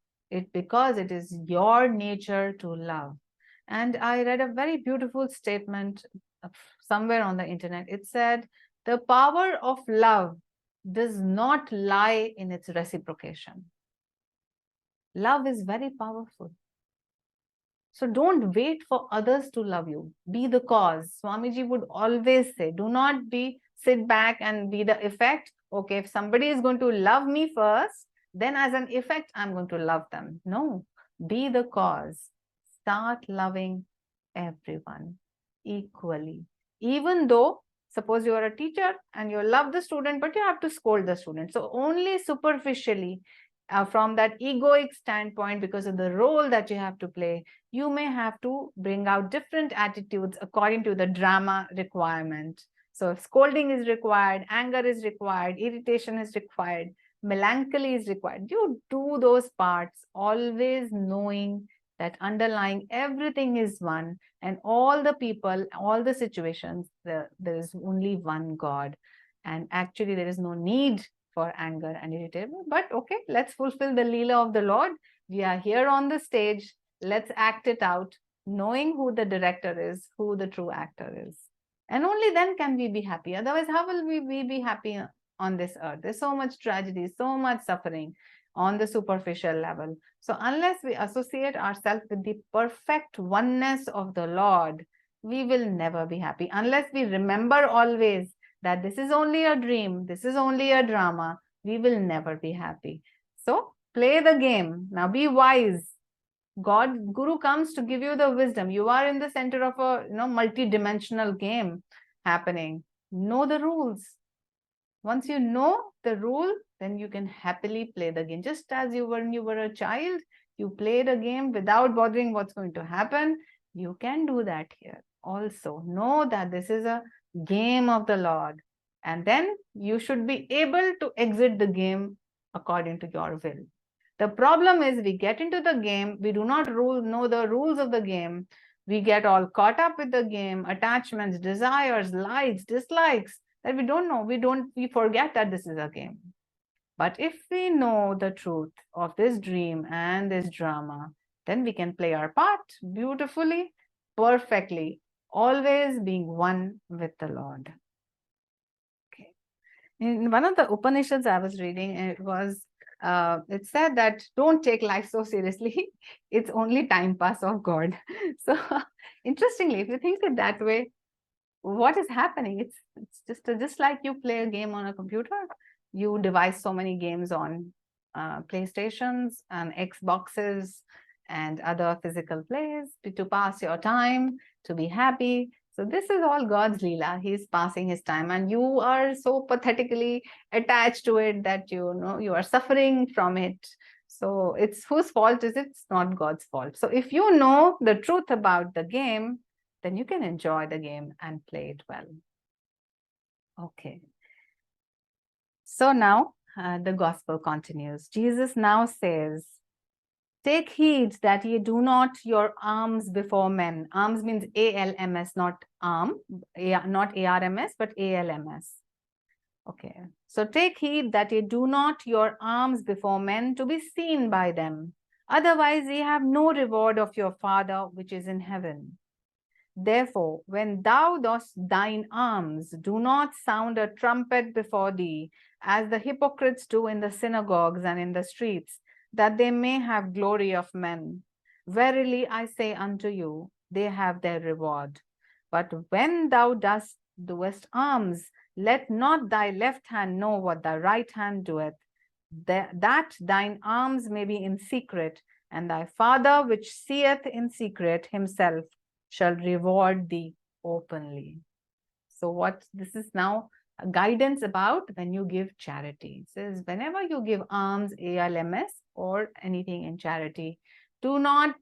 because it is your nature to love. And I read a very beautiful statement somewhere on the internet. It said, the power of love does not lie in its reciprocation. Love is very powerful. So don't wait for others to love you. Be the cause. Swamiji would always say, do not sit back and be the effect. Okay, if somebody is going to love me first, then as an effect, I'm going to love them. No, be the cause. Start loving everyone equally. Even though, suppose you are a teacher and you love the student, but you have to scold the student. So only superficially, from that egoic standpoint, because of the role that you have to play, you may have to bring out different attitudes according to the drama requirement. So if scolding is required, anger is required, irritation is required, melancholy is required, you do those parts, always knowing that underlying everything is one, and all the people, all the situations, there is only one God. And actually there is no need for anger and irritation. But okay, let's fulfill the Leela of the Lord. We are here on the stage. Let's act it out, knowing who the director is, who the true actor is. And only then can we be happy. Otherwise, how will we be happy on this earth? There's so much tragedy, so much suffering on the superficial level. So unless we associate ourselves with the perfect oneness of the Lord, we will never be happy. Unless we remember always that this is only a dream, this is only a drama, we will never be happy. So play the game. Now be wise. Guru comes to give you the wisdom. You are in the center of a multi-dimensional game happening. Know the rules. Once you know the rule, then you can happily play the game. Just as when you were a child, you played a game without bothering what's going to happen. You can do that here. Also, know that this is a game of the Lord. And then you should be able to exit the game according to your will. The problem is we get into the game, we do not know the rules of the game. We get all caught up with the game, attachments, desires, likes, dislikes, that we don't know. We forget that this is a game. But if we know the truth of this dream and this drama, then we can play our part beautifully, perfectly, always being one with the Lord. Okay. In one of the Upanishads I was reading, it said that don't take life so seriously. It's only time pass of God. So interestingly, if you think it that way, what is happening? It's just like you play a game on a computer. You devise so many games on PlayStations and Xboxes and other physical plays to pass your time, to be happy. So this is all God's Leela. He's passing his time, and you are so pathetically attached to it that you are suffering from it. So it's whose fault is it? It's not God's fault. So if you know the truth about the game, then you can enjoy the game and play it well. Okay. So now the gospel continues. Jesus now says, take heed that ye do not your alms before men. Alms means ALMS, not arm, not ARMS, but ALMS. Okay. So take heed that ye do not your alms before men to be seen by them. Otherwise ye have no reward of your Father which is in heaven. Therefore, when thou dost thine alms, do not sound a trumpet before thee, as the hypocrites do in the synagogues and in the streets, that they may have glory of men. Verily I say unto you, they have their reward. But when thou doest alms, let not thy left hand know what thy right hand doeth, that thine alms may be in secret, and thy Father which seeth in secret himself shall reward thee openly. So what this is now a guidance about when you give charity. It says whenever you give alms, ALMS, or anything in charity, do not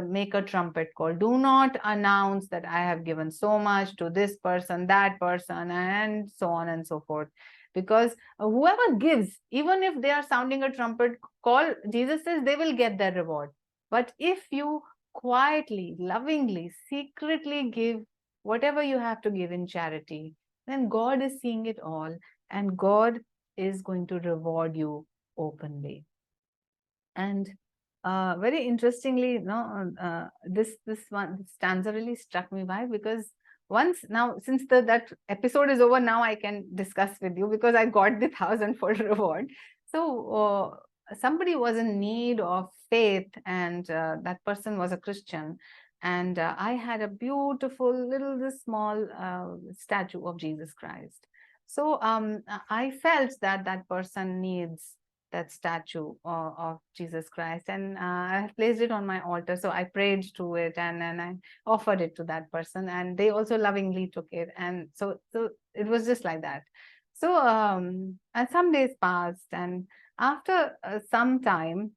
make a trumpet call. Do not announce that I have given so much to this person, that person, and so on and so forth. Because whoever gives, even if they are sounding a trumpet call, Jesus says they will get their reward. But if you quietly, lovingly, secretly give whatever you have to give in charity, then God is seeing it all, and God is going to reward you openly. And very interestingly, this stanza really struck me. Why? Because once now, since that episode is over, now I can discuss with you because I got the 1,000-fold reward. So somebody was in need of faith, and that person was a Christian. And I had a beautiful little, this small statue of Jesus Christ. So I felt that that person needs that statue of Jesus Christ, and I have placed it on my altar. So I prayed to it, and I offered it to that person, and they also lovingly took it. And so it was just like that. So and some days passed, and after some time,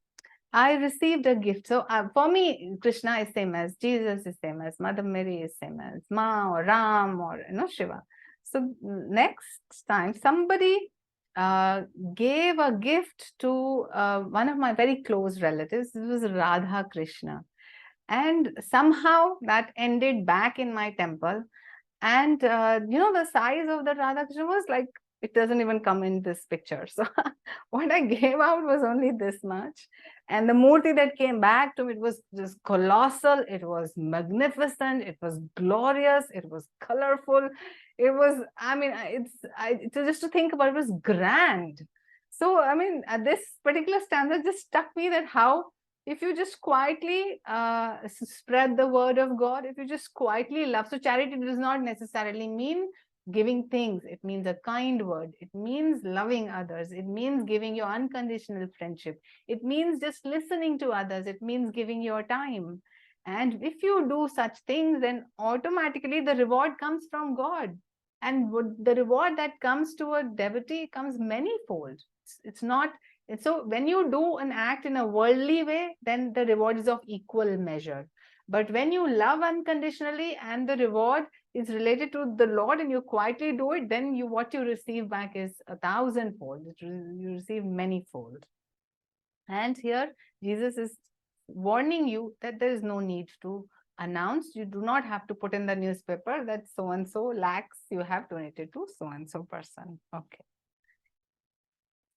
I received a gift. So for me, Krishna is same as Jesus, is same as Mother Mary, is same as Ma or Ram or Shiva. So next time, somebody gave a gift to one of my very close relatives. This was Radha Krishna, and somehow that ended back in my temple. And the size of the Radha Krishna was like, it doesn't even come in this picture. So what I gave out was only this much. And the murti that came back to me, it was just colossal. It was magnificent. It was glorious. It was colorful. It was, I mean, just to think about it, was grand. So, I mean, this particular stanza just struck me that how, if you just quietly spread the word of God, if you just quietly love. So charity does not necessarily mean giving things. It means a kind word. It means loving others. It means giving your unconditional friendship. It means just listening to others. It means giving your time. And if you do such things, then automatically the reward comes from God. And the reward that comes to a devotee comes manyfold. It's not. And so when you do an act in a worldly way, then the reward is of equal measure. But when you love unconditionally and the reward is related to the Lord and you quietly do it, then what you receive back is 1,000-fold. You receive manyfold. And here Jesus is warning you that there is no need to announce. You do not have to put in the newspaper that so-and-so lakhs you have donated to so-and-so person. Okay.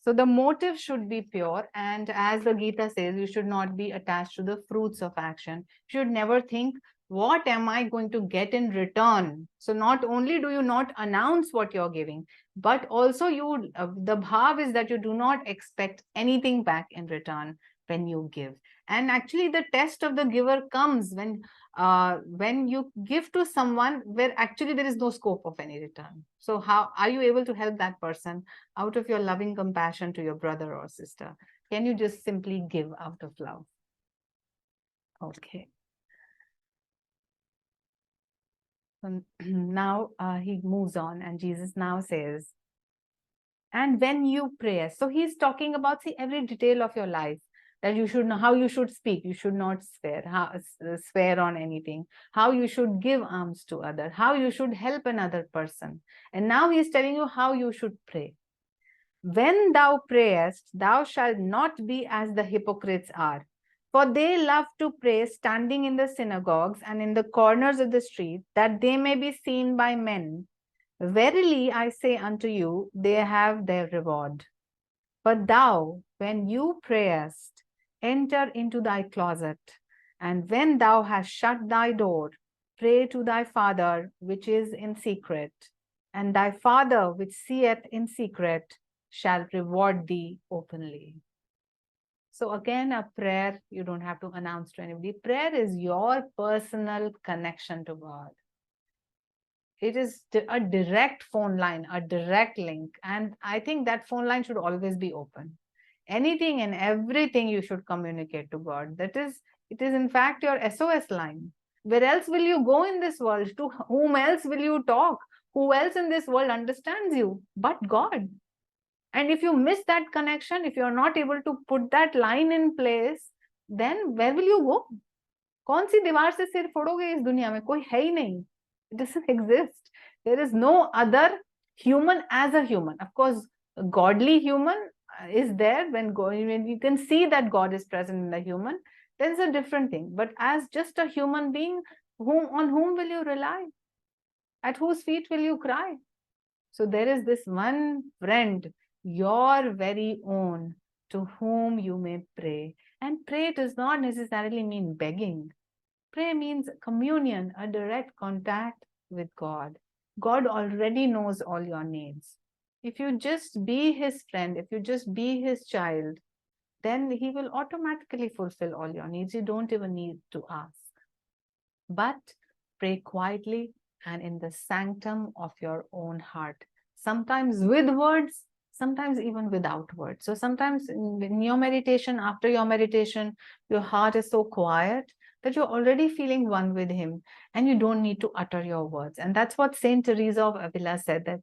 So the motive should be pure, and as the Gita says, you should not be attached to the fruits of action. You should never think, what am I going to get in return? So not only do you not announce what you're giving, but also the bhav is that you do not expect anything back in return when you give. And actually the test of the giver comes when you give to someone where actually there is no scope of any return. So how are you able to help that person out of your loving compassion to your brother or sister? Can you just simply give out of love? Okay. So now he moves on, and Jesus now says, and when you pray, so he's talking about, see, every detail of your life. that you should know how you should speak. You should not swear on anything. How you should give alms to others. How you should help another person. And now he is telling you how you should pray. When thou prayest, thou shalt not be as the hypocrites are. For they love to pray standing in the synagogues and in the corners of the street, that they may be seen by men. Verily I say unto you, they have their reward. But thou, when you prayest, enter into thy closet, and when thou hast shut thy door, pray to thy Father which is in secret, and thy Father which seeth in secret shall reward thee openly. So again, a prayer, you don't have to announce to anybody. Prayer is your personal connection to God. It is a direct phone line, a direct link. And I think that phone line should always be open. Anything and everything you should communicate to God. It is in fact your SOS line. Where else will you go in this world? To whom else will you talk? Who else in this world understands you but God? And if you miss that connection, if you're not able to put that line in place, then where will you go? कौन सी दीवार से सिर फोड़ोगे इस दुनिया में? कोई है ही नहीं. It doesn't exist. There is no other human as a human. Of course, a godly human is there when you can see that God is present in the human. Then it's a different thing. But as just a human being, on whom will you rely? At whose feet will you cry? So there is this one friend, your very own, to whom you may pray. And pray does not necessarily mean begging. Pray means communion, a direct contact with God. God already knows all your needs. If you just be his friend, if you just be his child, then he will automatically fulfill all your needs. You don't even need to ask. But pray quietly and in the sanctum of your own heart. Sometimes with words, sometimes even without words. So sometimes in your meditation, after your meditation, your heart is so quiet that you're already feeling one with him and you don't need to utter your words. And that's what Saint Teresa of Avila said, that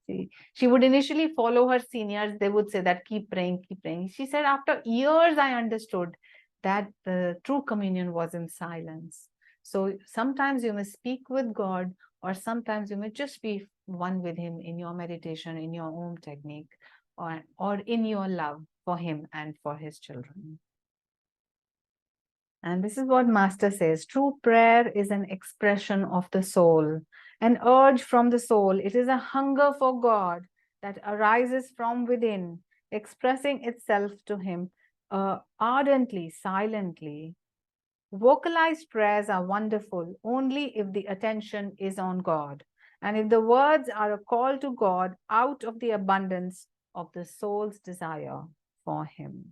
she would initially follow her seniors. They would say that keep praying, keep praying. She said, after years, I understood that the true communion was in silence. So sometimes you may speak with God, or sometimes you may just be one with him in your meditation, in your own technique, or in your love for him and for his children. And this is what Master says: true prayer is an expression of the soul, an urge from the soul. It is a hunger for God that arises from within, expressing itself to him ardently, silently. Vocalized prayers are wonderful only if the attention is on God, and if the words are a call to God out of the abundance of the soul's desire for him.